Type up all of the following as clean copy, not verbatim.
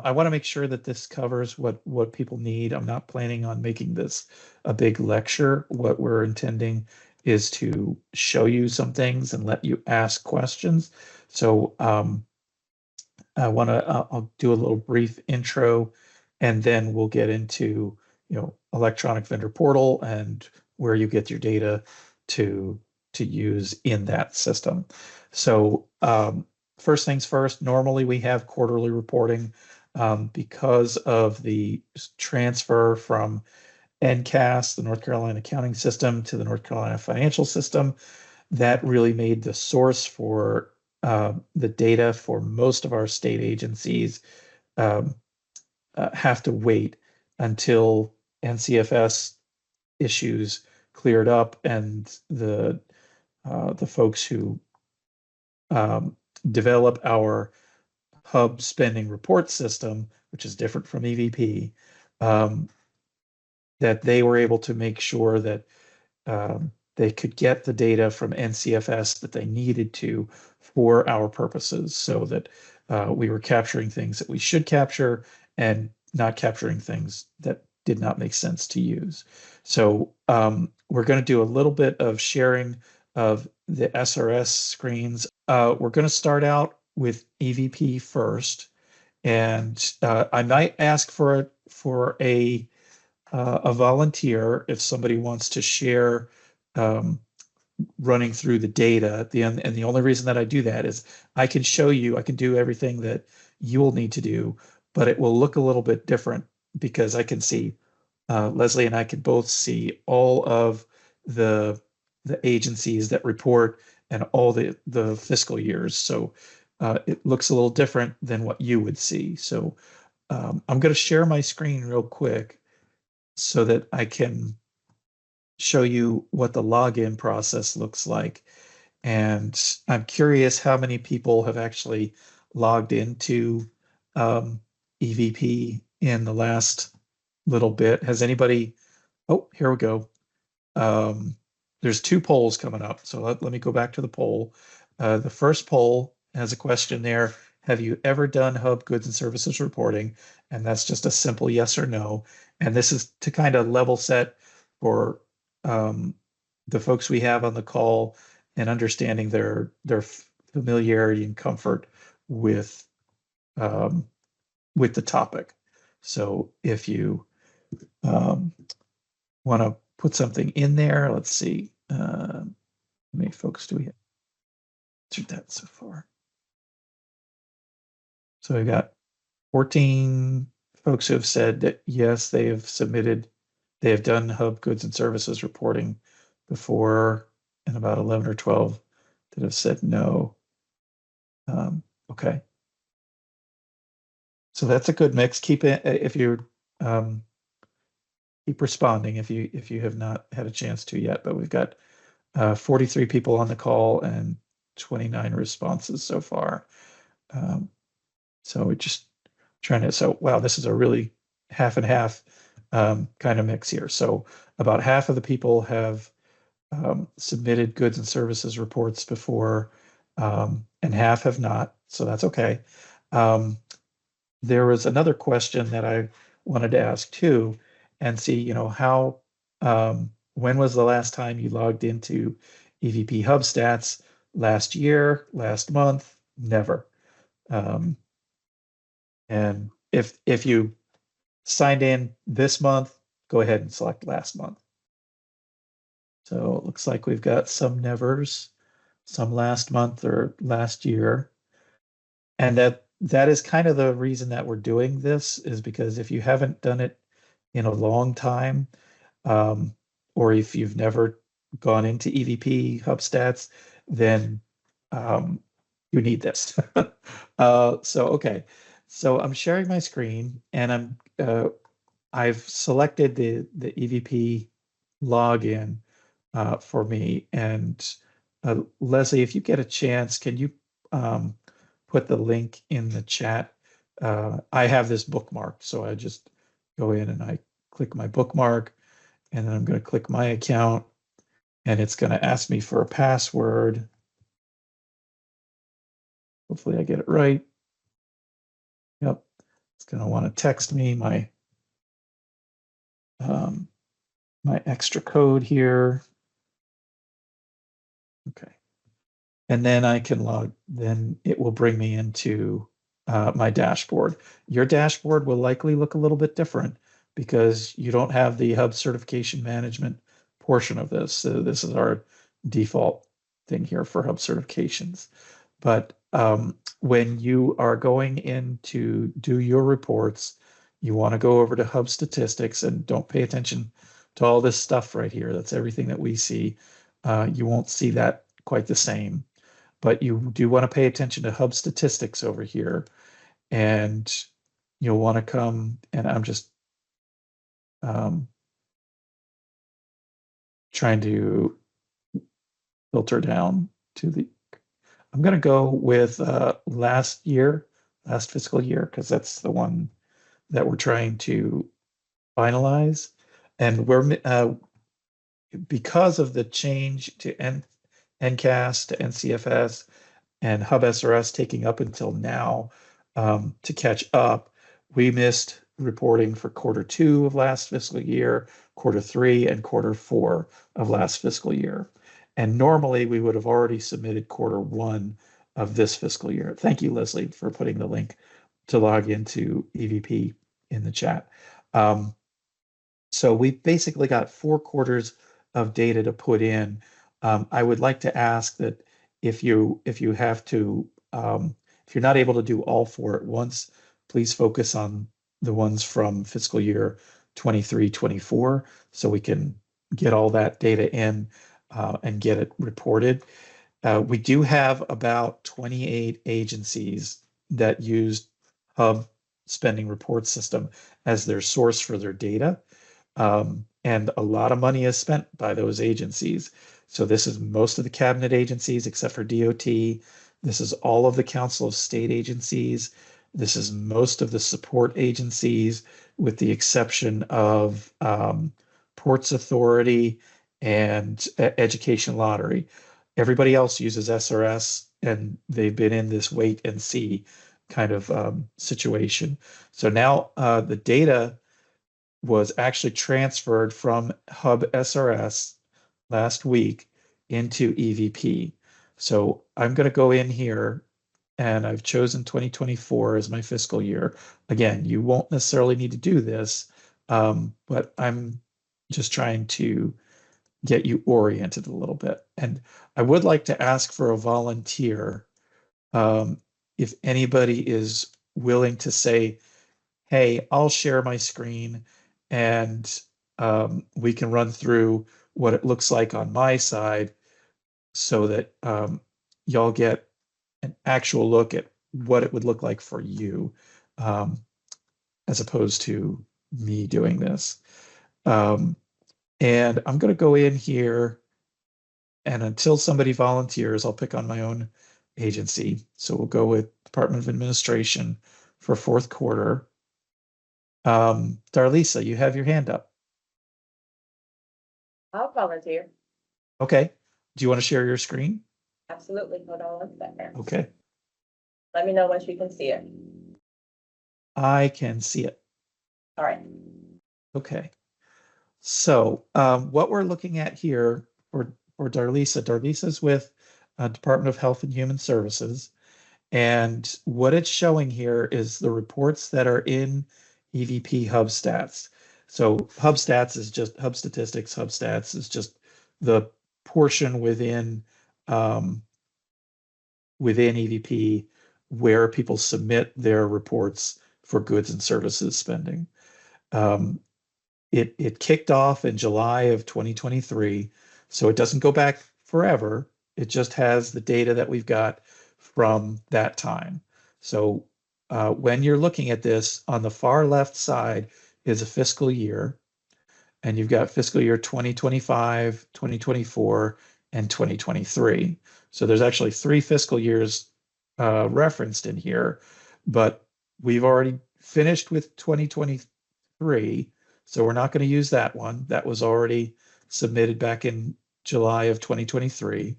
I want to make sure that this covers what people need. I'm not planning on making this a big lecture. What we're intending is to show you some things and let you ask questions. So I'll do a little brief intro, and then we'll get into, electronic vendor portal and where you get your data to use in that system. So first things first, normally we have quarterly reporting because of the transfer from NCAS, the North Carolina accounting system, to the North Carolina financial system. That really made the source for the data for most of our state agencies um, have to wait until NCFS issues cleared up and the folks who develop our hub spending report system, which is different from eVP, that they were able to make sure that they could get the data from NCFS that they needed to for our purposes, so that we were capturing things that we should capture and not capturing things that did not make sense to use. So we're going to do a little bit of sharing of the SRS screens. We're going to start out with eVP first, and I might ask for a volunteer if somebody wants to share running through the data at the end. And the only reason that I do that is I can show you, I can do everything that you will need to do, but it will look a little bit different because I can see Leslie and I can both see all of the agencies that report and all the fiscal years. So it looks a little different than what you would see. So I'm going to share my screen real quick so that I can show you what the login process looks like. And I'm curious how many people have actually logged into eVP in the last little bit. Has anybody? Oh, here we go. There's two polls coming up. So let me go back to the poll. The first poll has a question there. Have you ever done hub goods and services reporting? And that's just a simple yes or no. And this is to kind of level set for the folks we have on the call and understanding their familiarity and comfort with the topic. So if you want to put something in there, let's see, how many folks do we have answered that so far? So we've got 14 folks who have said that yes, they have done hub goods and services reporting before, and about 11 or 12 that have said no. Okay. So that's a good mix. Keep it if you keep responding if you have not had a chance to yet. But we've got 43 people on the call and 29 responses so far. So we're just trying to. So wow, this is a really half and half kind of mix here. So about half of the people have submitted goods and services reports before, and half have not. So that's okay. There was another question that I wanted to ask too, and see, how, when was the last time you logged into eVP Hub Stats? Last year, last month, never. And if you signed in this month, go ahead and select last month. So it looks like we've got some nevers, some last month or last year. And that is kind of the reason that we're doing this, is because if you haven't done it in a long time, or if you've never gone into eVP Hub Stats, then you need this. Okay. So I'm sharing my screen, and I've selected the eVP login for me. And Leslie, if you get a chance, can you put the link in the chat? I have this bookmarked, so I just go in and I click my bookmark, and then I'm going to click my account, and it's going to ask me for a password. Hopefully I get it right. Yep. It's going to want to text me my my extra code here. Okay. And then I can log, then it will bring me into my dashboard. Your dashboard will likely look a little bit different because you don't have the hub certification management portion of this. So this is our default thing here for hub certifications. But when you are going in to do your reports, you want to go over to hub statistics and don't pay attention to all this stuff right here. That's everything that we see. You won't see that quite the same, but you do want to pay attention to hub statistics over here. And you'll want to come, and I'm just trying to filter down to the, I'm going to go with last fiscal year, because that's the one that we're trying to finalize. And we're, because of the change to NCAS to NCFS and Hub SRS taking up until now to catch up, we missed reporting for Q2 of last fiscal year, Q3, and Q4 of last fiscal year. And normally we would have already submitted Q1 of this fiscal year. Thank you, Leslie, for putting the link to log into eVP in the chat. So we've basically got 4 quarters of data to put in. I would like to ask that if you have to, if you're not able to do all 4 at once, please focus on the ones from fiscal year 23-24, so we can get all that data in and get it reported. We do have about 28 agencies that use Hub Spending Report System as their source for their data. And a lot of money is spent by those agencies. So this is most of the cabinet agencies except for DOT. This is all of the Council of State agencies. This is most of the support agencies, with the exception of Ports Authority and Education Lottery. Everybody else uses SRS, and they've been in this wait and see kind of situation. So now the data was actually transferred from Hub SRS last week into eVP. So I'm going to go in here, and I've chosen 2024 as my fiscal year. Again, you won't necessarily need to do this, but I'm just trying to get you oriented a little bit. And I would like to ask for a volunteer, if anybody is willing to say, hey, I'll share my screen, and we can run through what it looks like on my side, so that y'all get an actual look at what it would look like for you, as opposed to me doing this. And I'm going to go in here, and until somebody volunteers, I'll pick on my own agency. So we'll go with Department of Administration for 4th quarter. Darlisa, you have your hand up. I'll volunteer. Okay. Do you want to share your screen? Absolutely. Hold on one second. Okay. Let me know once you can see it. I can see it. All right. Okay. So what we're looking at here for Darlisa's with Department of Health and Human Services. And what it's showing here is the reports that are in eVP Hub Stats. So Hub Stats is just Hub Statistics. Hub Stats is just the portion within within eVP where people submit their reports for goods and services spending. It kicked off in July of 2023, so it doesn't go back forever. It just has the data that we've got from that time. So when you're looking at this, on the far left side is a fiscal year, and you've got fiscal year 2025, 2024, and 2023. So there's actually 3 fiscal years referenced in here, but we've already finished with 2023. So we're not going to use that one. That was already submitted back in July of 2023.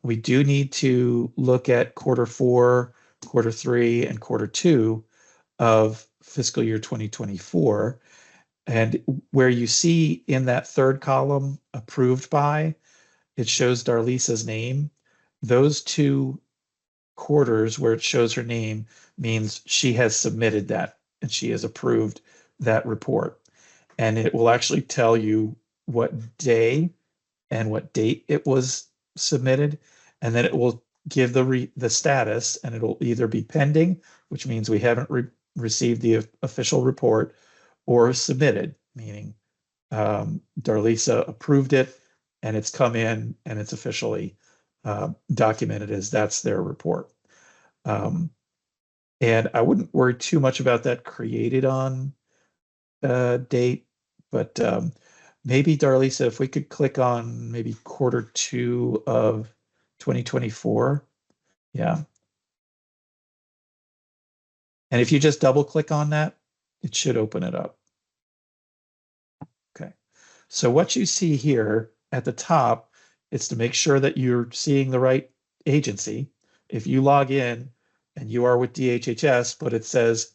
We do need to look at Q4, Q3, and Q2 of fiscal year 2024. And where you see in that third column, approved by, it shows Darlisa's name. Those two quarters where it shows her name means she has submitted that and she has approved that report. And it will actually tell you what day and what date it was submitted. And then it will give the status, and it'll either be pending, which means we haven't received the official report, or submitted, meaning Darlisa approved it and it's come in and it's officially documented as that's their report. And I wouldn't worry too much about that created on date, but maybe Darlisa, if we could click on maybe Q2 of 2024. Yeah. And if you just double click on that, it should open it up. Okay. So what you see here at the top is to make sure that you're seeing the right agency. If you log in and you are with DHHS, but it says,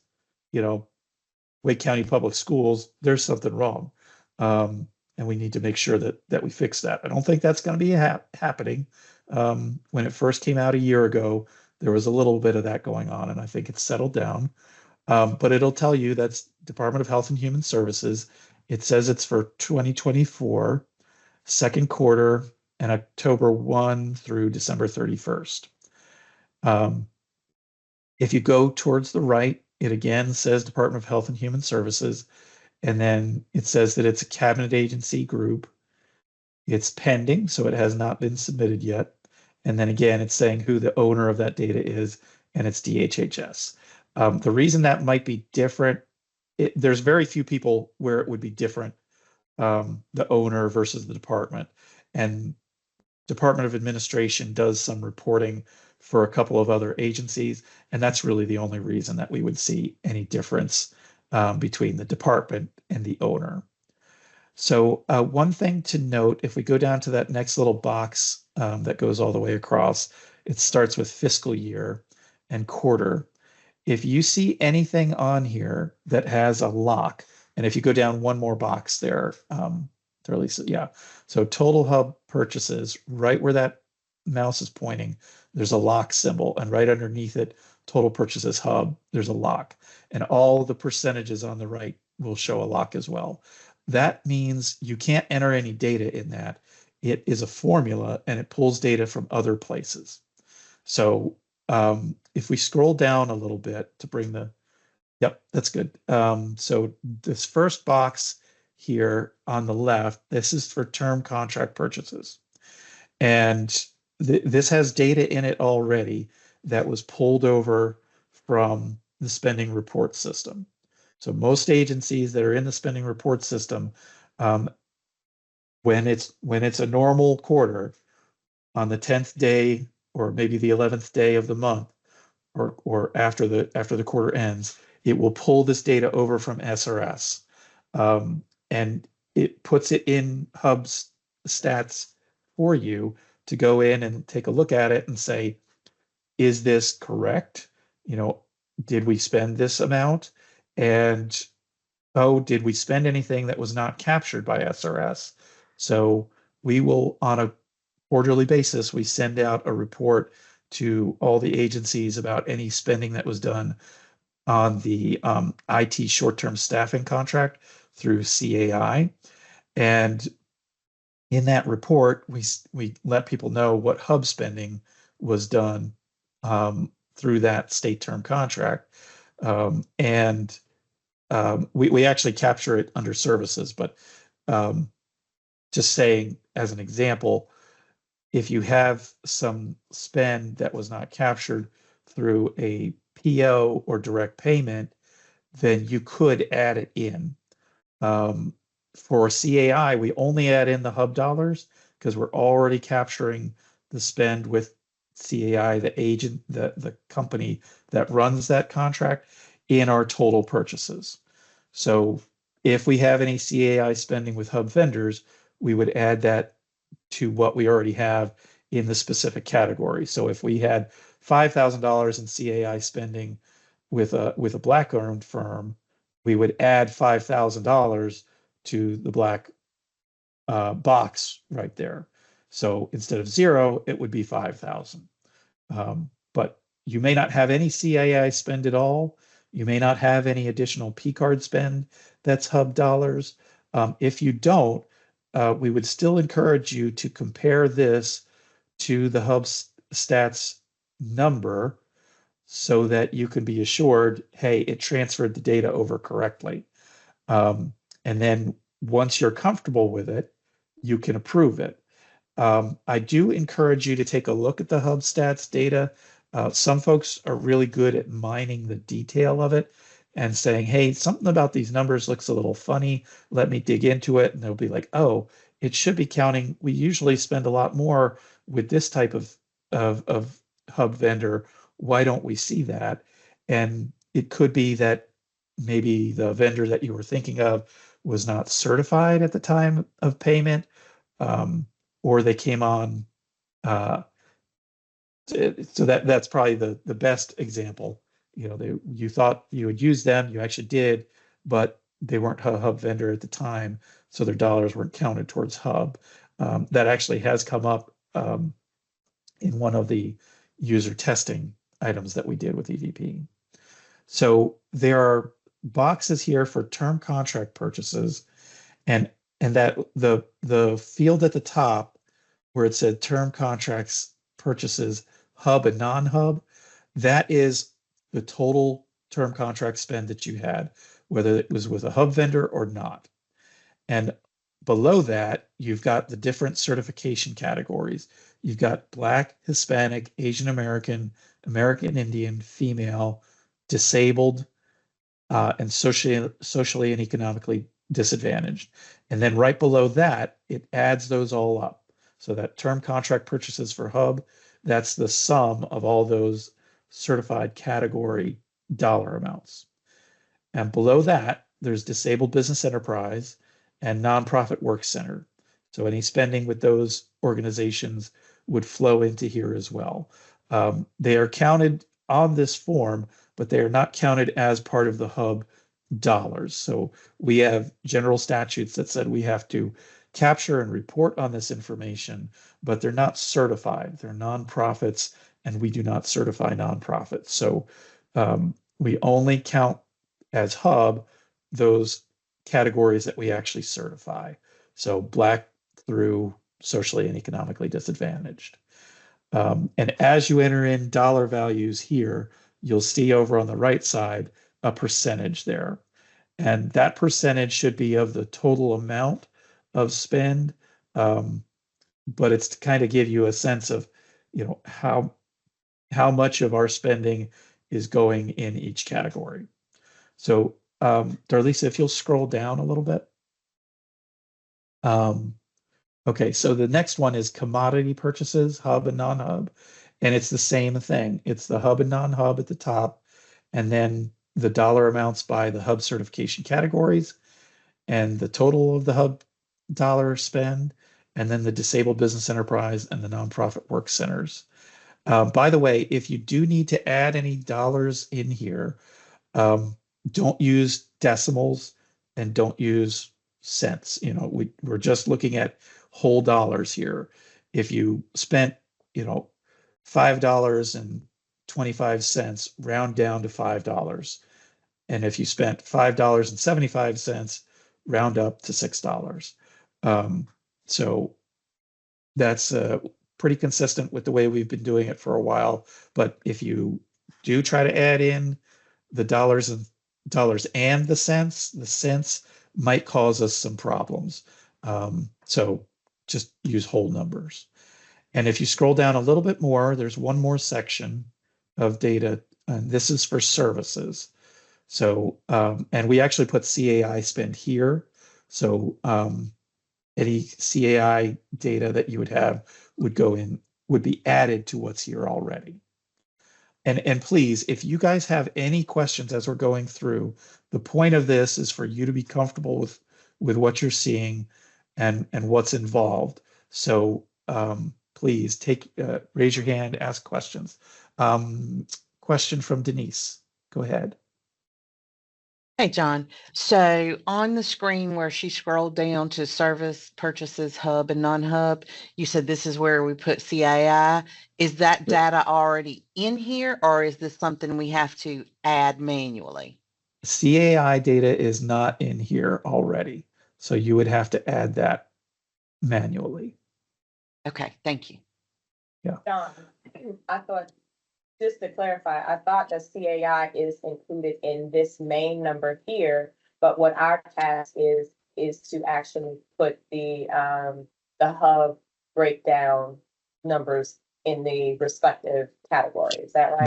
Wake County Public Schools, there's something wrong. And we need to make sure that we fix that. I don't think that's going to be happening. When it first came out a year ago, there was a little bit of that going on, and I think it's settled down. But it'll tell you that's Department of Health and Human Services. It says it's for 2024, second quarter, and October 1 through December 31st. If you go towards the right, it again says Department of Health and Human Services, and then it says that it's a cabinet agency group. It's pending, so it has not been submitted yet. And then again, it's saying who the owner of that data is, and it's DHHS. The reason that might be different, there's very few people where it would be different, the owner versus the department. And Department of Administration does some reporting for a couple of other agencies, and that's really the only reason that we would see any difference between the department and the owner. So one thing to note, if we go down to that next little box that goes all the way across, it starts with fiscal year and quarter. If you see anything on here that has a lock, and if you go down one more box there, yeah. So total hub purchases, right where that mouse is pointing, there's a lock symbol, and right underneath it, total purchases hub, there's a lock. And all the percentages on the right will show a lock as well. That means you can't enter any data in that. It is a formula and it pulls data from other places. So if we scroll down a little bit to bring yep, that's good. So this first box here on the left, this is for term contract purchases. And this has data in it already that was pulled over from the spending report system. So most agencies that are in the spending report system, when it's a normal quarter, on the 10th day or maybe the 11th day of the month, or after the quarter ends, it will pull this data over from SRS, and it puts it in Hub's stats for you to go in and take a look at it and say, is this correct? Did we spend this amount? And oh, did we spend anything that was not captured by SRS? So we will, on a quarterly basis, we send out a report to all the agencies about any spending that was done on the IT short-term staffing contract through CAI. And in that report, we let people know what hub spending was done through that state term contract. And we actually capture it under services, but just saying as an example, if you have some spend that was not captured through a PO or direct payment, then you could add it in. For CAI, we only add in the hub dollars because we're already capturing the spend with CAI, the agent, the company that runs that contract, in our total purchases. So if we have any CAI spending with hub vendors, we would add that to what we already have in the specific category. So if we had $5,000 in CAI spending with a black owned firm, we would add $5,000 to the black box right there. So instead of 0, it would be 5,000. But you may not have any CAI spend at all. You may not have any additional P card spend that's hub dollars. If you don't, we would still encourage you to compare this to the hub stats number so that you can be assured, hey, it transferred the data over correctly. And then once you're comfortable with it, you can approve it. I do encourage you to take a look at the hub stats data. Some folks are really good at mining the detail of it and saying, hey, something about these numbers looks a little funny. Let me dig into it. And they'll be like, oh, it should be counting. We usually spend a lot more with this type of hub vendor. Why don't we see that? And it could be that maybe the vendor that you were thinking of was not certified at the time of payment. Or they came on. So that's probably the best example. You thought you would use them, you actually did, but they weren't a hub vendor at the time, so their dollars weren't counted towards hub. That actually has come up in one of the user testing items that we did with eVP. So there are boxes here for term contract purchases, and that the field at the top where it said term contracts purchases hub and non-hub, that is the total term contract spend that you had, whether it was with a hub vendor or not. And below that, you've got the different certification categories. You've got Black, Hispanic, Asian American, American Indian, female, disabled, and socially and economically disadvantaged. And then right below that, it adds those all up. So that term contract purchases for hub, that's the sum of all those certified category dollar amounts. And below that, there's disabled business enterprise and nonprofit work center. So any spending with those organizations would flow into here as well. They are counted on this form, but they are not counted as part of the hub dollars. So we have general statutes that said we have to capture and report on this information, but they're not certified. They're nonprofits, and we do not certify nonprofits. So we only count as hub those categories that we actually certify. So Black through socially and economically disadvantaged. And as you enter in dollar values here, you'll see over on the right side a percentage there. And that percentage should be of the total amount of spend, but it's to kind of give you a sense of, how much of our spending is going in each category. So, Darlisa, if you'll scroll down a little bit. Okay, so the next one is commodity purchases, hub and non-hub, and it's the same thing. It's the hub and non-hub at the top, and then the dollar amounts by the hub certification categories, and the total of the hub dollar spend, and then the disabled business enterprise and the nonprofit work centers. By the way, if you do need to add any dollars in here, don't use decimals and don't use cents. We're just looking at whole dollars here. If you spent, $5.25, round down to $5. And if you spent $5.75, round up to $6. So that's pretty consistent with the way we've been doing it for a while. But if you do try to add in the dollars and the cents might cause us some problems. So just use whole numbers. And if you scroll down a little bit more, there's one more section of data, and this is for services. So, and we actually put CAI spend here. So any CAI data that you would have would be added to what's here already. And please, if you guys have any questions as we're going through, the point of this is for you to be comfortable with what you're seeing and what's involved. So please raise your hand, ask questions. Question from Denise. Go ahead. Hey, John. So on the screen where she scrolled down to service purchases, hub and non-hub, you said this is where we put CAI. Is that data already in here, or is this something we have to add manually? CAI data is not in here already, so you would have to add that manually. Okay, thank you. John, I thought, just to clarify, I thought that CAI is included in this main number here, but what our task is to actually put the hub breakdown numbers in the respective categories. Is that right?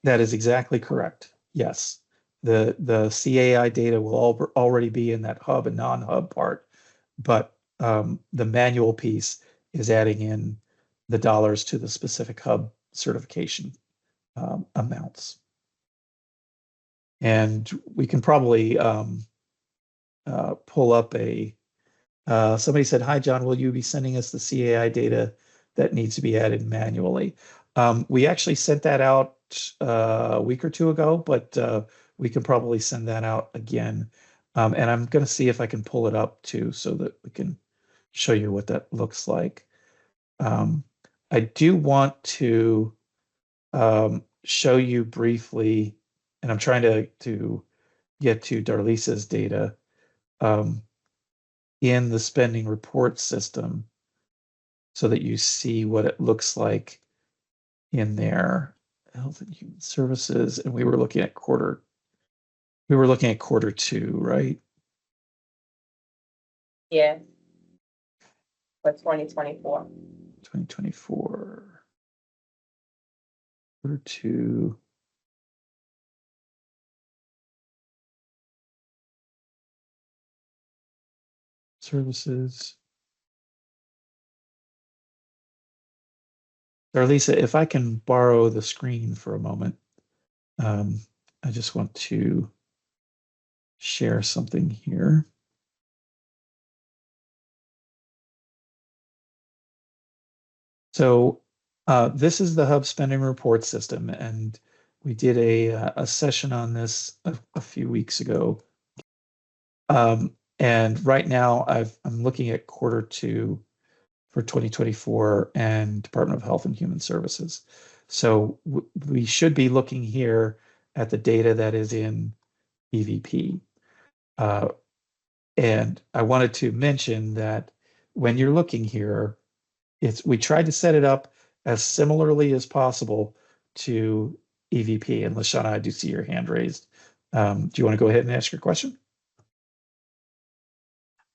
That is exactly correct. Yes. The CAI data will already be in that hub and non-hub part, but the manual piece is adding in the dollars to the specific hub certification amounts. And we can probably pull up somebody said, "Hi, John, will you be sending us the CAI data that needs to be added manually?" We actually sent that out a week or two ago, but we can probably send that out again. And I'm going to see if I can pull it up too, so that we can show you what that looks like. I do want to show you briefly, and I'm trying to get to Darlisa's data in the spending report system so that you see what it looks like in there. Health and Human Services, and we were looking at quarter 2, right? Yeah. For 2024. 2024. Quarter 2. Services. Darlisa, if I can borrow the screen for a moment, I just want to share something here. So this is the Hub spending report system, and we did a session on this a few weeks ago. And right now I'm looking at quarter 2 for 2024 and Department of Health and Human Services. So we should be looking here at the data that is in eVP. And I wanted to mention that when you're looking here, we tried to set it up as similarly as possible to eVP. And Lashana, I do see your hand raised. Do you want to go ahead and ask your question?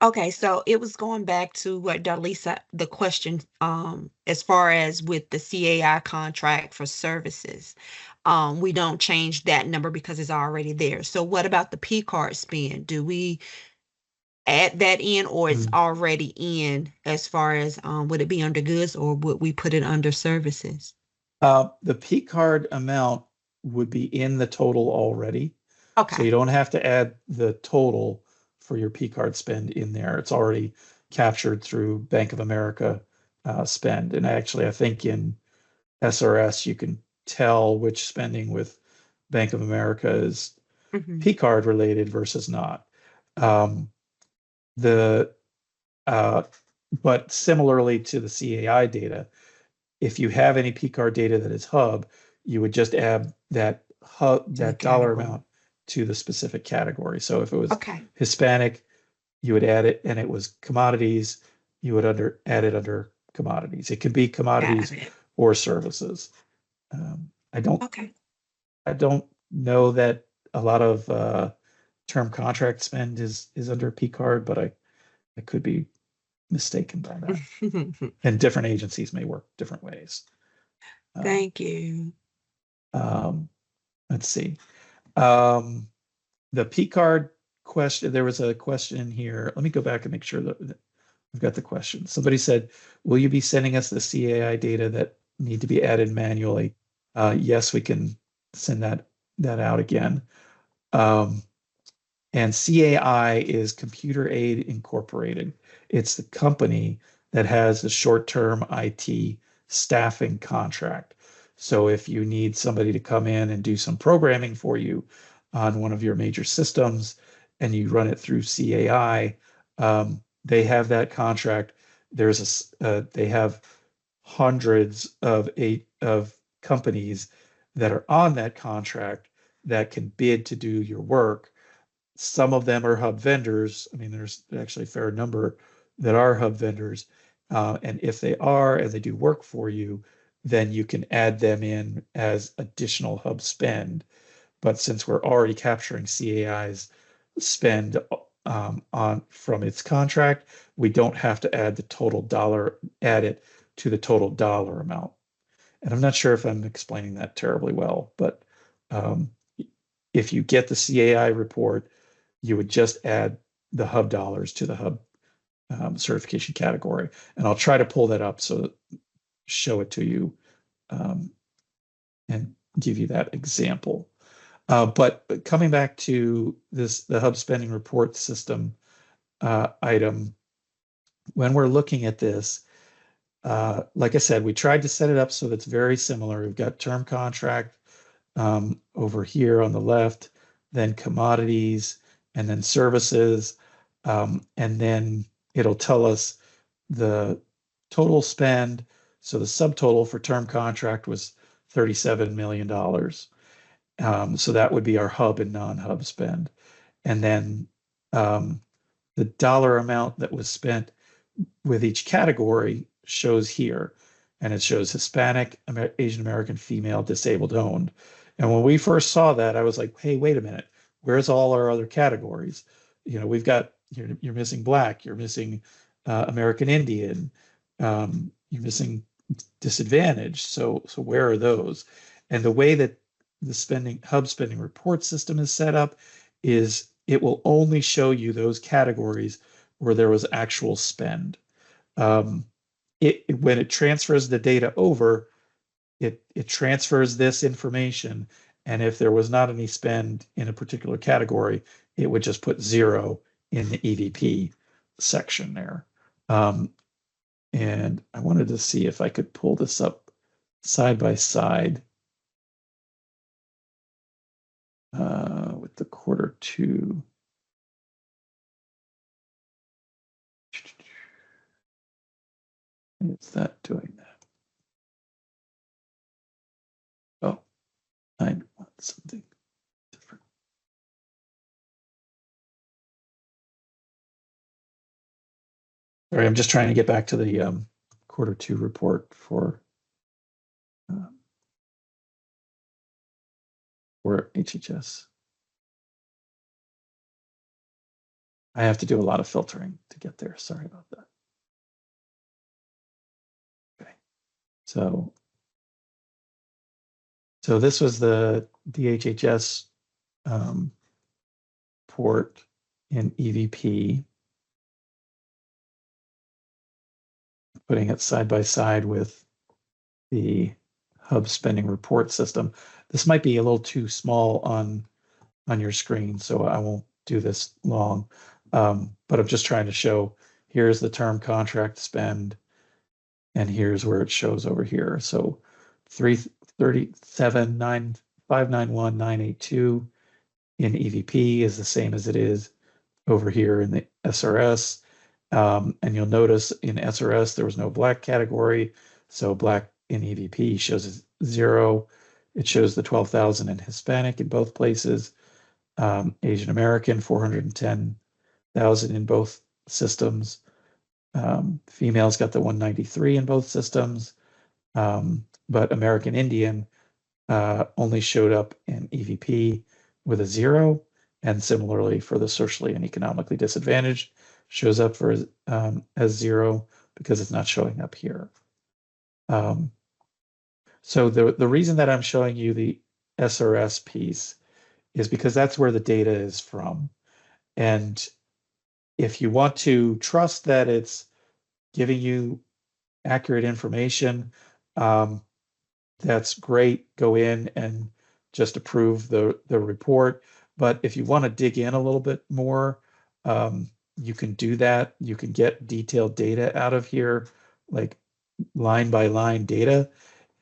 Okay, so it was going back to what Darlisa, the question, as far as with the CAI contract for services, we don't change that number because it's already there. So what about the P card spend? Do we add that in, or it's already in as far as, would it be under goods, or would we put it under services? The P card amount would be in the total already. So you Okay, don't have to add the total for your P card spend in there. It's already captured through Bank of America spend. And actually, I think in SRS, you can tell which spending with Bank of America is mhm, P card related versus not. The But similarly to the CAI data, if you have any P card data that is hub, you would just add that hub, to the that dollar category. amount to the specific category. So if it was Okay, Hispanic, you would add it, and it was commodities, you would add it under commodities. It could be got commodities it. or services. I don't Okay, know that a lot of term contract spend is under P card, but I could be mistaken by that. And different agencies may work different ways. thank you. Let's see. The P card question, there was a question in here. Let me go back and make sure that I've got the question. Somebody said, will you be sending us the CAI data that need to be added manually? Yes, we can send that out again. And CAI is Computer Aid Incorporated. It's the company that has the short-term IT staffing contract. So if you need somebody to come in and do some programming for you on one of your major systems and you run it through CAI, they have that contract. They have hundreds of companies that are on that contract that can bid to do your work. Some of them are hub vendors. I mean, there's actually a fair number that are hub vendors. And if they are and they do work for you, then you can add them in as additional hub spend. But since we're already capturing CAI's spend on from its contract, we don't have to add it to the total dollar amount. And I'm not sure if I'm explaining that terribly well, but if you get the CAI report, you would just add the hub dollars to the hub certification category. And I'll try to pull that up so show it to you and give you that example. But coming back to the hub spending report system item, when we're looking at this, like I said, we tried to set it up so that's very similar. We've got term contract over here on the left, then commodities, and then services. And then it'll tell us the total spend. So the subtotal for term contract was $37 million. So that would be our hub and non-hub spend. And then the dollar amount that was spent with each category shows here. And it shows Hispanic, Asian American, female, disabled, owned. And when we first saw that, I was like, hey, wait a minute. Where's all our other categories? You know, we've got, you're missing Black, you're missing American Indian, you're missing disadvantaged. So where are those? And the way that the hub spending report system is set up is it will only show you those categories where there was actual spend. When it transfers the data over, it transfers this information, and if there was not any spend in a particular category, it would just put 0 in the eVP section there. And I wanted to see if I could pull this up side by side with the Q2. Is that doing that? Oh, I want something different. Sorry, I'm just trying to get back to the Q2 report for HHS. I have to do a lot of filtering to get there. Sorry about that. Okay, so this was the DHHS port in eVP. Putting it side by side with the hub spending report system. This might be a little too small on your screen, so I won't do this long. But I'm just trying to show, here's the term contract spend, and here's where it shows over here. So 337,591,982 in eVP is the same as it is over here in the SRS. And you'll notice in SRS, there was no Black category. So Black in eVP shows 0. It shows the 12,000 in Hispanic in both places. Asian American, 410,000 in both systems. Females got the 193 in both systems. But American Indian only showed up in eVP with a 0. And similarly for the socially and economically disadvantaged, shows up for as 0 because it's not showing up here. So the reason that I'm showing you the SRS piece is because that's where the data is from. And if you want to trust that it's giving you accurate information, that's great. Go in and just approve the report. But if you want to dig in a little bit more, you can do that. You can get detailed data out of here, like line by line data.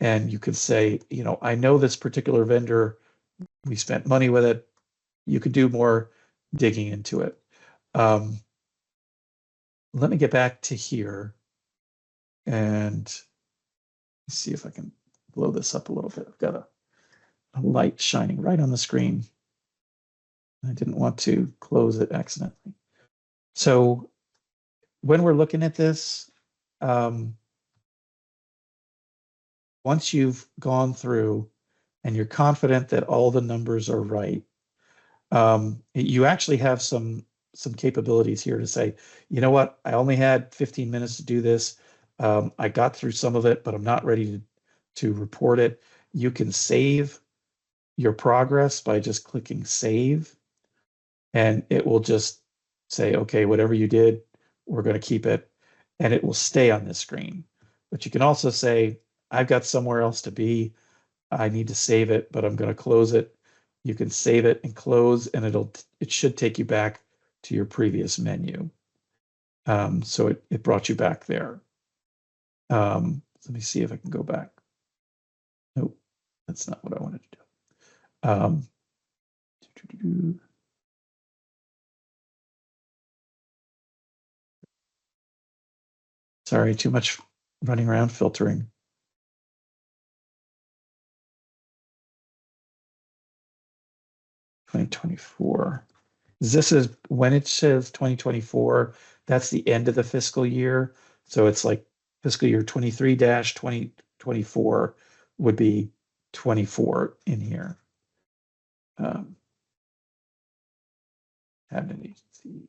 And you could say, you know, I know this particular vendor, we spent money with it. You could do more digging into it. Let me get back to here and see if I can blow this up a little bit. I've got a light shining right on the screen. I didn't want to close it accidentally. So when we're looking at this, once you've gone through and you're confident that all the numbers are right, you actually have some capabilities here to say, you know what, I only had 15 minutes to do this. I got through some of it, but I'm not ready to report it. You can save your progress by just clicking save, and it will just say, okay, whatever you did, we're going to keep it, and it will stay on this screen. But you can also say, I've got somewhere else to be. I need to save it, but I'm going to close it. You can save it and close, and it should take you back to your previous menu. So it brought you back there. Let me see if I can go back. Nope, that's not what I wanted to do. Sorry, too much running around filtering. (2024). This is when it says 2024, that's the end of the fiscal year. So it's like fiscal year 23-2024 would be 24 in here. Cabinet agency,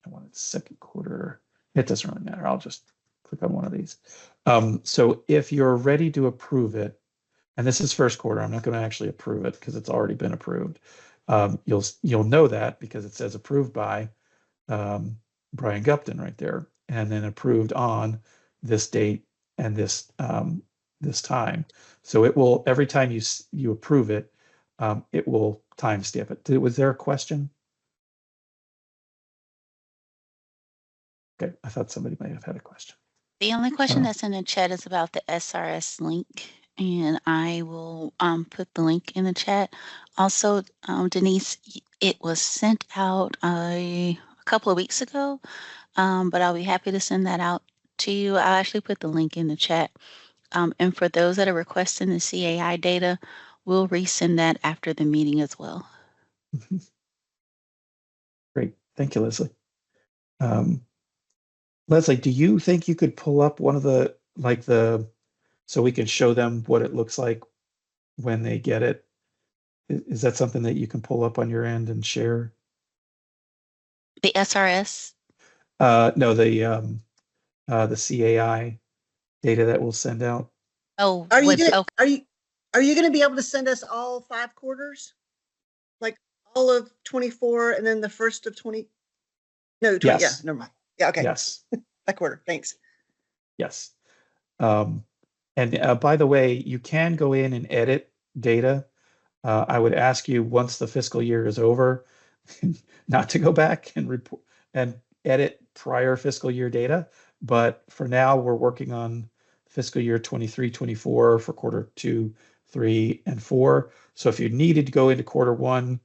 I want it second quarter. It doesn't really matter. I'll just click on one of these. So if you're ready to approve it, and this is first quarter, I'm not going to actually approve it because it's already been approved. You'll know that because it says approved by Brian Gupton right there, and then approved on this date and this time. So it will, every time you approve it, it will timestamp it. Was there a question? Okay, I thought somebody might have had a question. The only question Oh. that's in the chat is about the SRS link, and I will put the link in the chat. Also, Denise, it was sent out a couple of weeks ago, but I'll be happy to send that out to you. I actually put the link in the chat. And for those that are requesting the CAI data, we'll resend that after the meeting as well. Great, thank you, Leslie. Leslie, do you think you could pull up one of the, so we can show them what it looks like when they get it? Is that something that you can pull up on your end and share? The SRS? No, the CAI data that we'll send out. Oh, Are you with, gonna okay. are you gonna be able to send us all 5 quarters? Like all of 24 and then the first of 20? No, 20, yeah, Yes. never mind. Yeah, okay. Yes. That quarter. Thanks. Yes. And by the way, you can go in and edit data. I would ask you, once the fiscal year is over, not to go back and report and edit prior fiscal year data. But for now, we're working on fiscal year 23-24 for quarter 2, 3, and 4. So if you needed to go into quarter 1,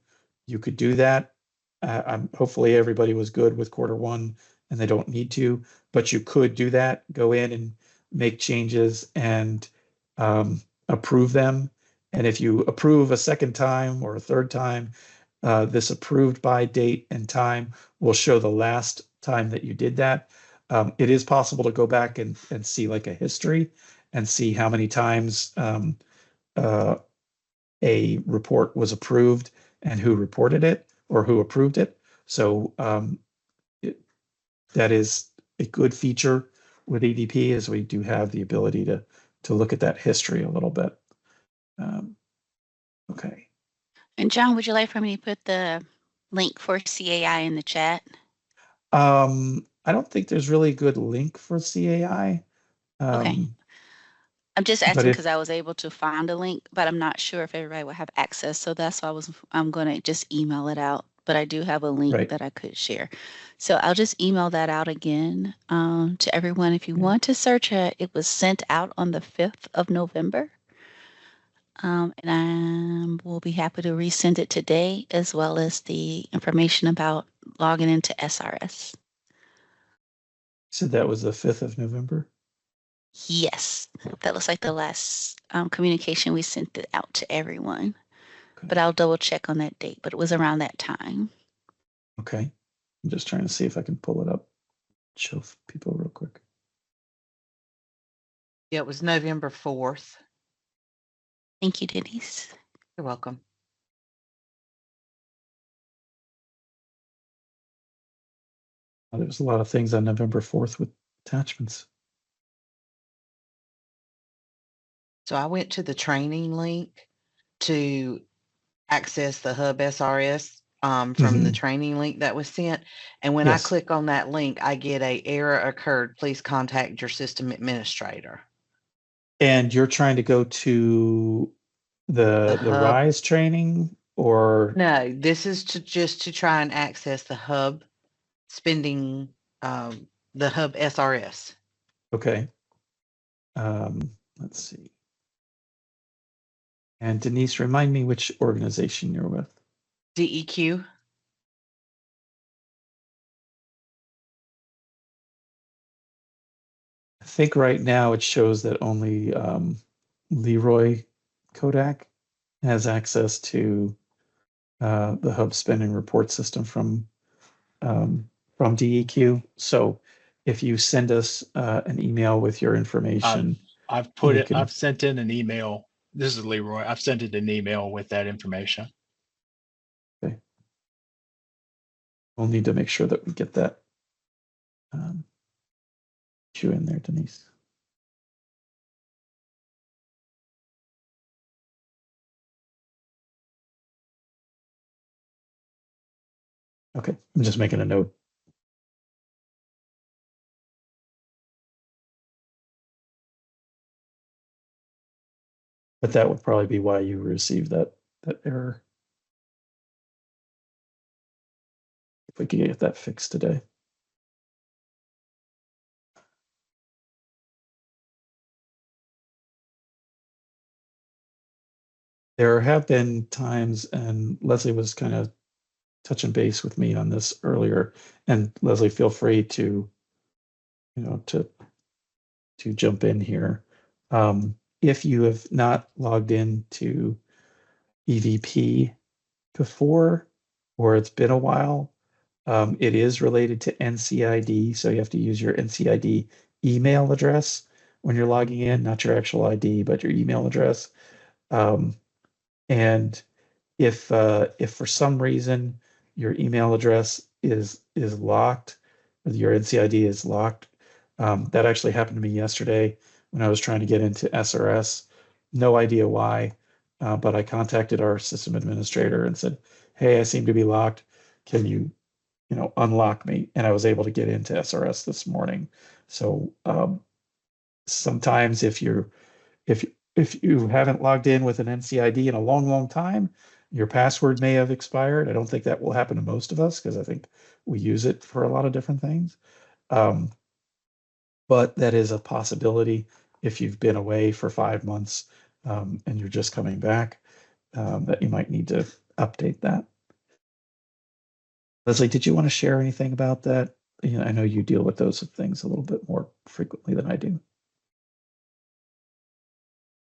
you could do that. Hopefully everybody was good with quarter 1 and they don't need to, but you could do that, go in and make changes and approve them. And if you approve a second time or a third time, this approved by date and time will show the last time that you did that. It is possible to go back and see like a history and see how many times a report was approved and who reported it or who approved it. So that is a good feature with eVP, is we do have the ability to look at that history a little bit. Okay. And John, would you like for me to put the link for CAI in the chat? I don't think there's really a good link for CAI. Okay. I'm just but asking if- because I was able to find a link, but I'm not sure if everybody will have access. So that's why I'm going to just email it out. But I do have a link Right. that I could share. So I'll just email that out again to everyone. If you want to search it, it was sent out on the 5th of November. And I will be happy to resend it today, as well as the information about logging into SRS. So that was the 5th of November. Yes, that looks like the last communication we sent it out to everyone. Okay. But I'll double check on that date, but it was around that time. Okay. I'm just trying to see if I can pull it up, show people real quick. Yeah, it was November 4th. Thank you, Denise. You're welcome. There was a lot of things on November 4th with attachments. So I went to the training link to access the Hub SRS from the training link that was sent. And when Yes. I click on that link, I get a error occurred. Please contact your system administrator. And you're trying to go to the Hub. RISE training, or No, this is just to try and access the Hub spending, the Hub SRS. okay. Let's see. And Denise, remind me which organization you're with. DEQ. I think right now it shows that only Leroy Kodak has access to the Hub spending report system from DEQ. So if you send us an email with your information, I've sent in an email. This is Leroy. I've sent it an email with that information. okay. We'll need to make sure that we get that you in there, Denise. Okay, I'm just making a note. But that would probably be why you received that error. If we could get that fixed today. There have been times, and Leslie was kind of touching base with me on this earlier, and Leslie, feel free to, to jump in here. If you have not logged into eVP before, or it's been a while, it is related to NCID, so you have to use your NCID email address when you're logging in, not your actual ID, but your email address. And if for some reason your email address is locked, or your NCID is locked, that actually happened to me yesterday when I was trying to get into SRS. No idea why, but I contacted our system administrator and said, "Hey, I seem to be locked. Can you, unlock me?" And I was able to get into SRS this morning. So sometimes if you haven't logged in with an NCID in a long, long time, your password may have expired. I don't think that will happen to most of us because I think we use it for a lot of different things. But that is a possibility if you've been away for 5 months and you're just coming back, that you might need to update that. Leslie, did you want to share anything about that? I know you deal with those things a little bit more frequently than I do.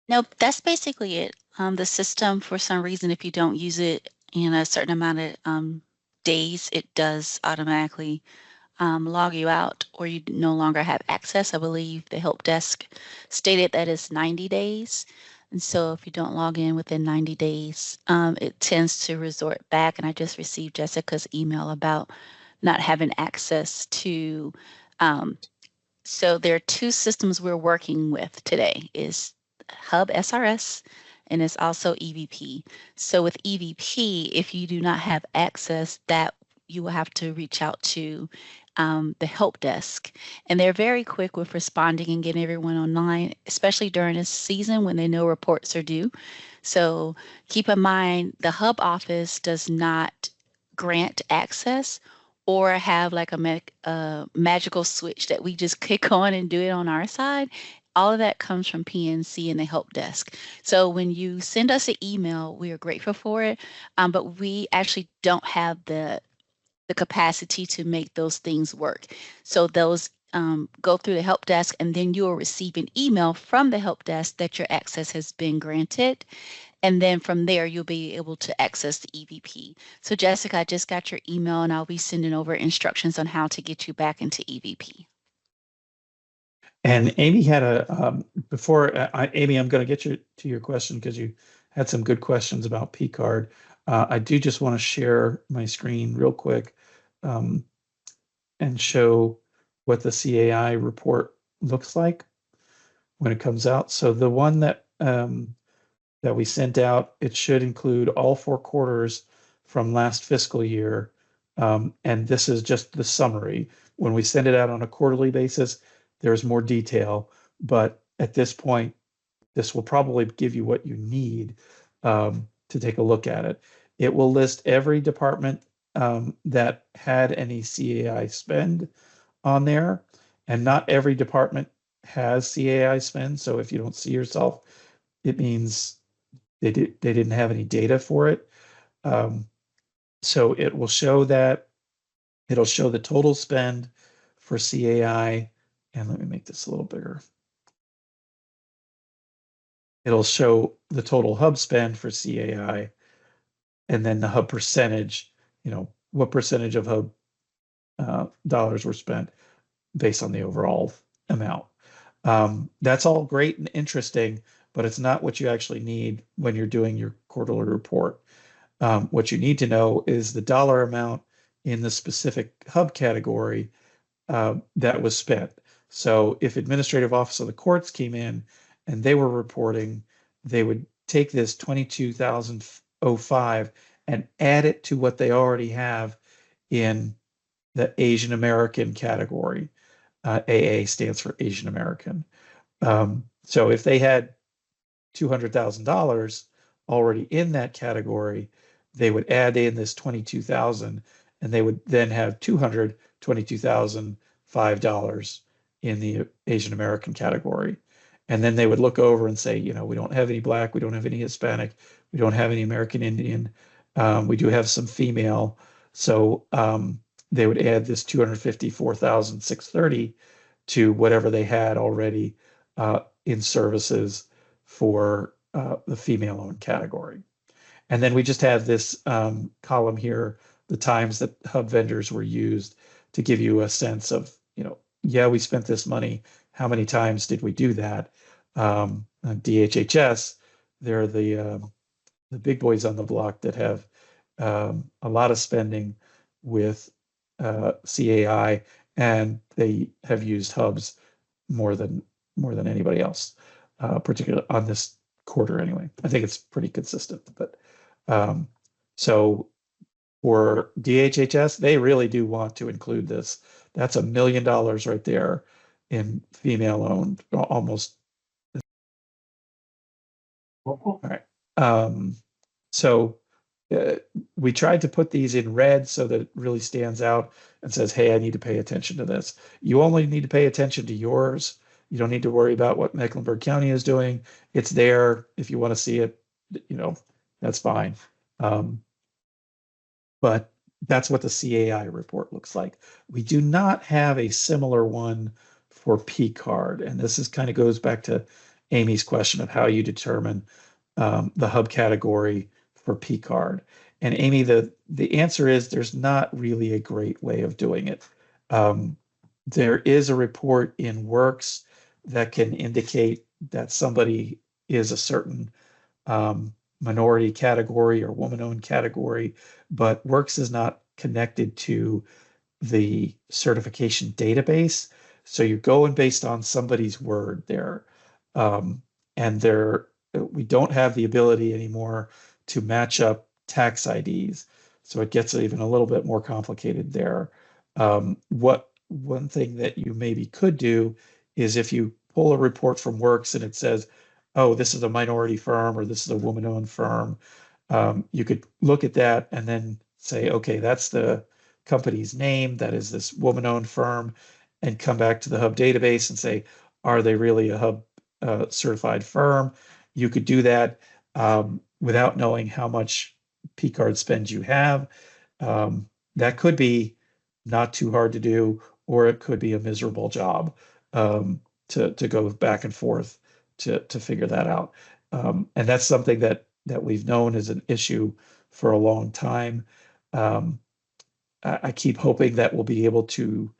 Nope, that's basically it. The system, for some reason, if you don't use it in a certain amount of days, it does automatically log you out, or you no longer have access. I believe the help desk stated that it's 90 days. And so if you don't log in within 90 days, it tends to resort back. And I just received Jessica's email about not having access to. So there are two systems we're working with today, is Hub SRS, and it's also eVP. So with eVP, if you do not have access, that you will have to reach out to the help desk. And they're very quick with responding and getting everyone online, especially during this season when they know reports are due. So keep in mind, the Hub office does not grant access or have like a magical switch that we just click on and do it on our side. all of that comes from PNC and the help desk. So when you send us an email, we are grateful for it, but we actually don't have the capacity to make those things work. So those go through the help desk, and then you will receive an email from the help desk that your access has been granted. And then from there, you'll be able to access the EVP. So Jessica, I just got your email, and I'll be sending over instructions on how to get you back into EVP. And Amy had Amy, I'm going to get you to your question because you had some good questions about P-card. I do just want to share my screen real quick and show what the CAI report looks like when it comes out. So the one that we sent out, it should include all 4 quarters from last fiscal year. And this is just the summary. When we send it out on a quarterly basis, there's more detail, but at this point, this will probably give you what you need to take a look at it. It will list every department that had any CAI spend on there, and not every department has CAI spend. So if you don't see yourself, it means they didn't have any data for it. So it will show that. It'll show the total spend for CAI. And let me make this a little bigger. It'll show the total hub spend for CAI, and then the hub percentage, what percentage of hub dollars were spent based on the overall amount. That's all great and interesting, but it's not what you actually need when you're doing your quarterly report. What you need to know is the dollar amount in the specific hub category that was spent. So if Administrative Office of the Courts came in and they were reporting, they would take this 22,005 and add it to what they already have in the Asian American category. AA stands for Asian American. So if they had $200,000 already in that category, they would add in this 22,000, and they would then have $222,005 in the Asian American category. And then they would look over and say, we don't have any Black, we don't have any Hispanic, we don't have any American Indian, we do have some female. So they would add this 254,630 to whatever they had already in services for the female-owned category. And then we just have this column here, the times that hub vendors were used, to give you a sense of, yeah, we spent this money. How many times did we do that? DHHS, they're the big boys on the block that have a lot of spending with CAI, and they have used hubs more than anybody else, particularly on this quarter anyway. I think it's pretty consistent. But so for DHHS, they really do want to include this. That's $1 million right there in female-owned, almost. All right. So we tried to put these in red so that it really stands out and says, hey, I need to pay attention to this. You only need to pay attention to yours. You don't need to worry about what Mecklenburg County is doing. It's there. If you want to see it, that's fine. But that's what the CAI report looks like. We do not have a similar one for P-card. And this is kind of goes back to Amy's question of how you determine the hub category for P-card. And Amy, the answer is there's not really a great way of doing it. There is a report in Works that can indicate that somebody is a certain minority category or woman-owned category, but Works is not connected to the certification database. So you're going based on somebody's word there. And we don't have the ability anymore to match up tax IDs. So it gets even a little bit more complicated there. One thing that you maybe could do is if you pull a report from Works and it says, oh, this is a minority firm or this is a woman-owned firm, you could look at that and then say, okay, that's the company's name, that is this woman-owned firm, and come back to the hub database and say, are they really a hub certified firm? You could do that without knowing how much P card spend you have. That could be not too hard to do, or it could be a miserable job to go back and forth to figure that out. And that's something that we've known is an issue for a long time. I keep hoping that we'll be able to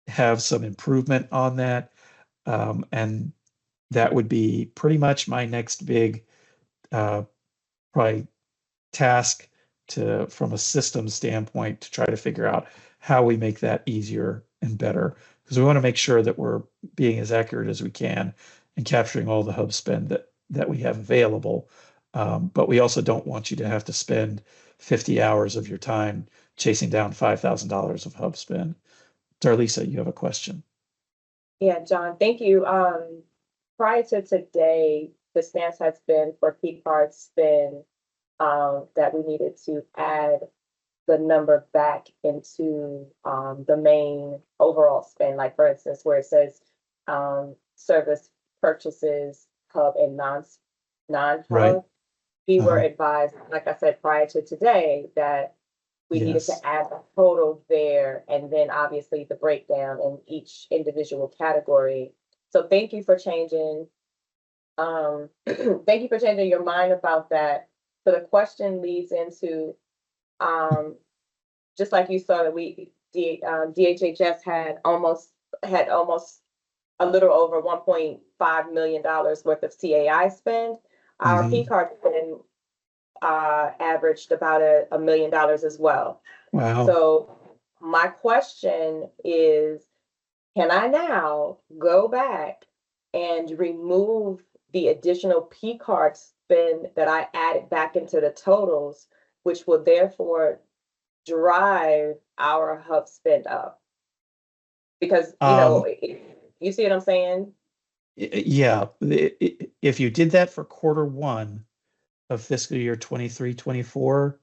have some improvement on that. And that would be pretty much my next big probably task from a system standpoint to try to figure out how we make that easier and better, because we want to make sure that we're being as accurate as we can and capturing all the hub spend that we have available. But we also don't want you to have to spend 50 hours of your time chasing down $5,000 of hub spend. Darlisa, you have a question. Yeah, John, thank you. Prior to today, the stance has been for P card spend that we needed to add the number back into the main overall spend. Like for instance, where it says service purchases hub and non-hub. Right. We were Uh-huh. advised, like I said, prior to today, that we needed to Yes. add the total there and then obviously the breakdown in each individual category. So thank you for changing. Thank you for changing your mind about that. So the question leads into, just like you saw that DHHS had almost a little over $1.5 million worth of CAI spend. Our P Mhm. card spend averaged about $1 million as well. Wow. So my question is, can I now go back and remove the additional P card spend that I added back into the totals, which will therefore drive our hub spend up? Because, you see what I'm saying? Yeah, if you did that for quarter one of fiscal year 23-24,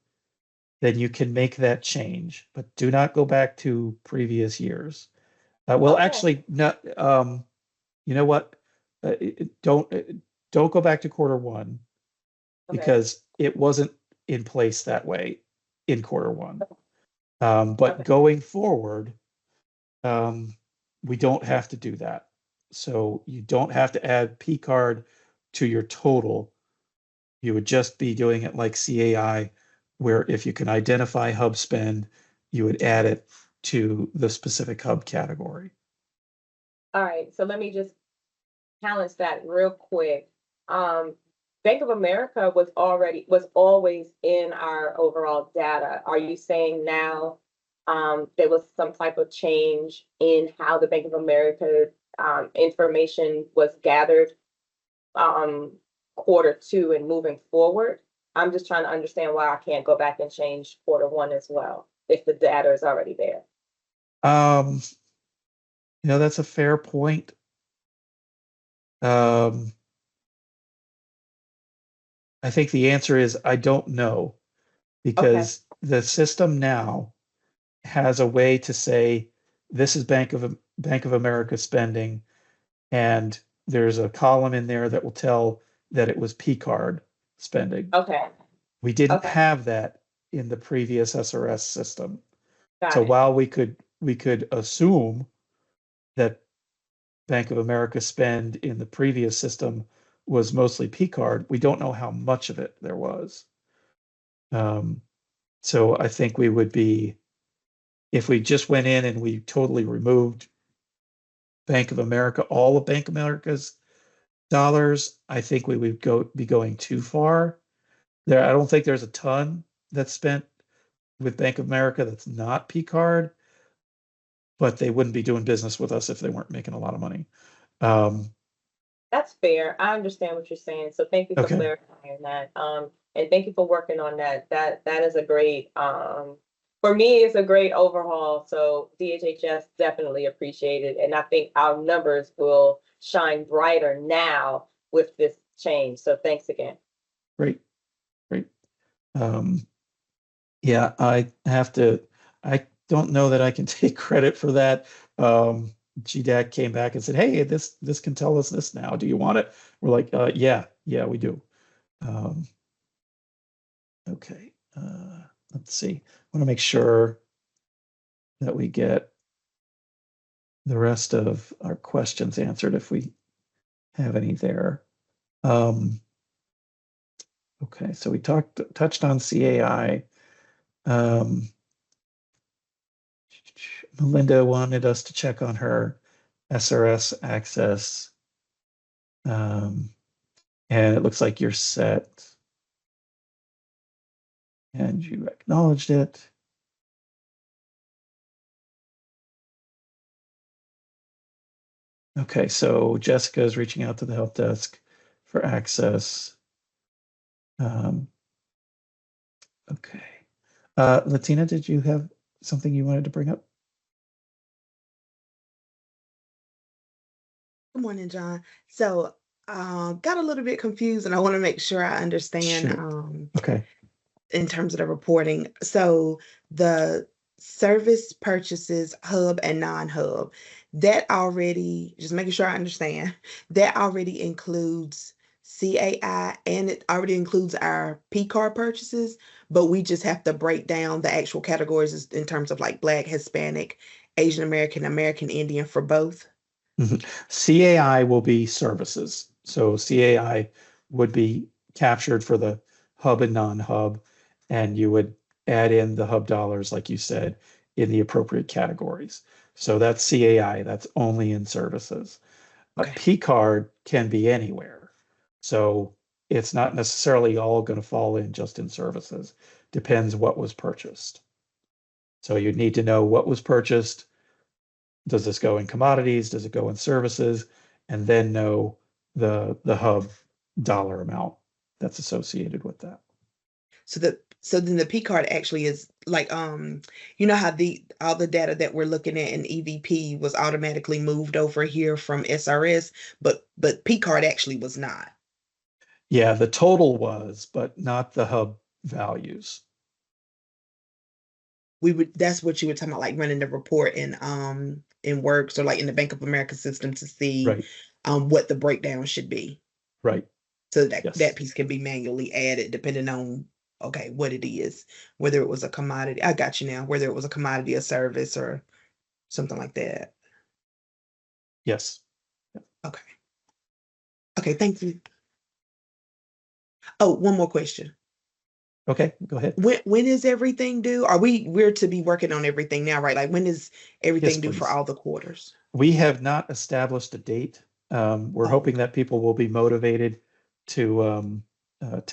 then you can make that change, but do not go back to previous years. Well, Okay. actually, not. You know what? Don't go back to quarter one Okay. because it wasn't in place that way in quarter one. But Okay. going forward, we don't have to do that. So you don't have to add P card to your total. You would just be doing it like CAI, where if you can identify hub spend, you would add it to the specific hub category. All right. So let me just challenge that real quick. Bank of America was always in our overall data. Are you saying now there was some type of change in how the Bank of America information was gathered quarter two and moving forward? I'm just trying to understand why I can't go back and change quarter one as well if the data is already there. That's a fair point. I think the answer is I don't know, because the system now has a way to say this is Bank of America spending, and there's a column in there that will tell that it was P card spending. Okay. We didn't Okay. have that in the previous SRS system. Got So it. while we could assume that Bank of America spend in the previous system was mostly P card, we don't know how much of it there was. So I think we would be, if we just went in and we totally removed Bank of America, all of Bank of America's dollars, I think we would be going too far. I don't think there's a ton that's spent with Bank of America that's not P card, but they wouldn't be doing business with us if they weren't making a lot of money. That's fair. I understand what you're saying. So thank you for Okay. clarifying that. And thank you for working on that. That is a great, for me, it's a great overhaul. So DHHS definitely appreciate it. And I think our numbers will shine brighter now with this change. So thanks again. Great. Yeah, I don't know that I can take credit for that. GDAC came back and said, hey, this can tell us this now. Do you want it? We're like, yeah, we do. Okay, let's see. I want to make sure that we get the rest of our questions answered if we have any there. Okay, so we touched on CAI. Melinda wanted us to check on her SRS access. And it looks like you're set. And you acknowledged it. Okay, so Jessica is reaching out to the help desk for access. Okay. Latina, did you have something you wanted to bring up? Good morning, John. So, got a little bit confused, and I want to make sure I understand Shoot. Okay. in terms of the reporting. So, the service purchases, hub and non-hub, that already, just making sure I understand, that already includes CAI and it already includes our P card purchases, but we just have to break down the actual categories in terms of like Black, Hispanic, Asian American, American Indian for both. CAI will be services. So CAI would be captured for the hub and non-hub, and you would add in the hub dollars, like you said, in the appropriate categories. So that's CAI, that's only in services. Okay. A P card can be anywhere. So it's not necessarily all going to fall in just in services. Depends what was purchased. So you'd need to know what was purchased. Does this go in commodities? Does it go in services? And then know the hub dollar amount that's associated with that. So then the P card actually is like you know how all the data that we're looking at in eVP was automatically moved over here from SRS, but P card actually was not. Yeah, the total was, but not the hub values. That's what you were talking about, like running the report in Works or like in the Bank of America system to see Right. What the breakdown should be. Right. So that Yes. that piece can be manually added depending on what it is, whether it was a commodity. I got you now, whether it was a commodity or service or something like that. Yes. Okay. Okay, thank you. Oh, one more question. Okay, go ahead. When is everything due? We're to be working on everything now, right? Like when is everything Yes, due for please. all the quarters? We have not established a date. We're Oh. hoping that people will be motivated to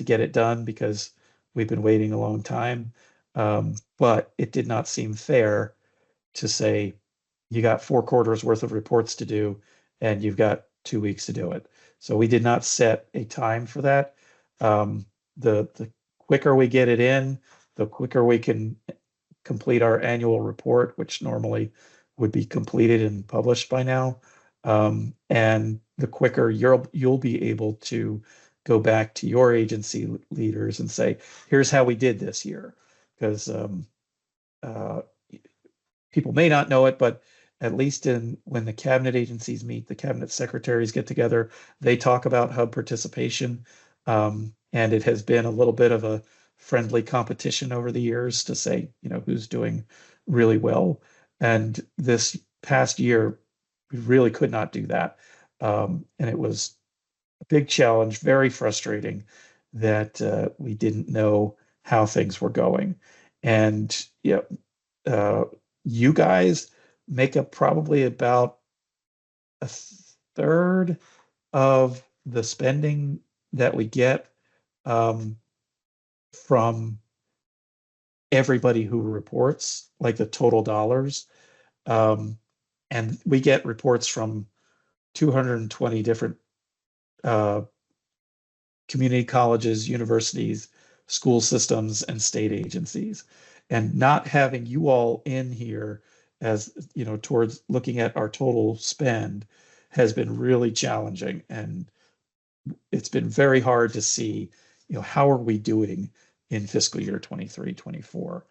get it done because we've been waiting a long time. But it did not seem fair to say you got 4 quarters worth of reports to do and you've got 2 weeks to do it. So we did not set a time for that. The quicker we get it in, the quicker we can complete our annual report, which normally would be completed and published by now. And the quicker you'll be able to go back to your agency leaders and say, here's how we did this year. Because people may not know it, but at least when the cabinet agencies meet, the cabinet secretaries get together, they talk about hub participation. And it has been a little bit of a friendly competition over the years to say, who's doing really well. And this past year, we really could not do that. And it was a big challenge, very frustrating that we didn't know how things were going. And you guys make up probably about a third of the spending that we get from everybody who reports, like the total dollars. And we get reports from 220 different community colleges, universities, school systems, and state agencies. And not having you all in here as, towards looking at our total spend has been really challenging. And it's been very hard to see, how are we doing in fiscal year 23, 24.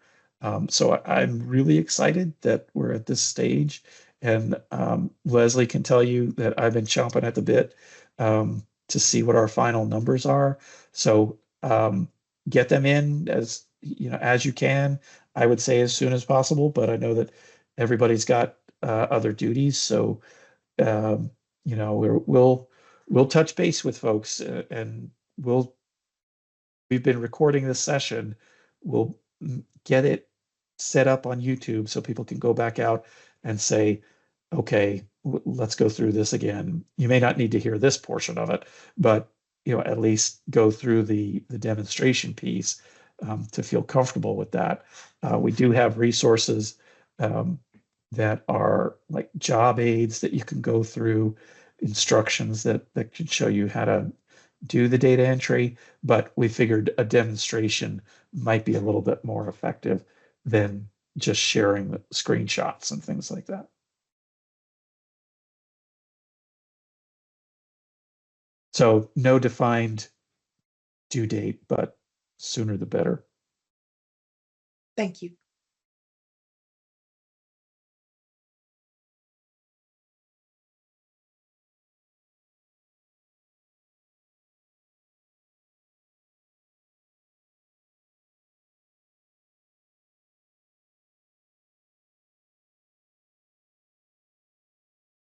So I'm really excited that we're at this stage And Leslie can tell you that I've been chomping at the bit to see what our final numbers are. So get them in as as you can. I would say as soon as possible, but I know that everybody's got other duties. So we'll touch base with folks and we've been recording this session. We'll get it set up on YouTube so people can go back out and say, okay, let's go through this again. You may not need to hear this portion of it, but at least go through the demonstration piece to feel comfortable with that. We do have resources that are like job aids that you can go through, instructions that can show you how to do the data entry, but we figured a demonstration might be a little bit more effective than just sharing the screenshots and things like that. So no defined due date, but sooner the better. Thank you.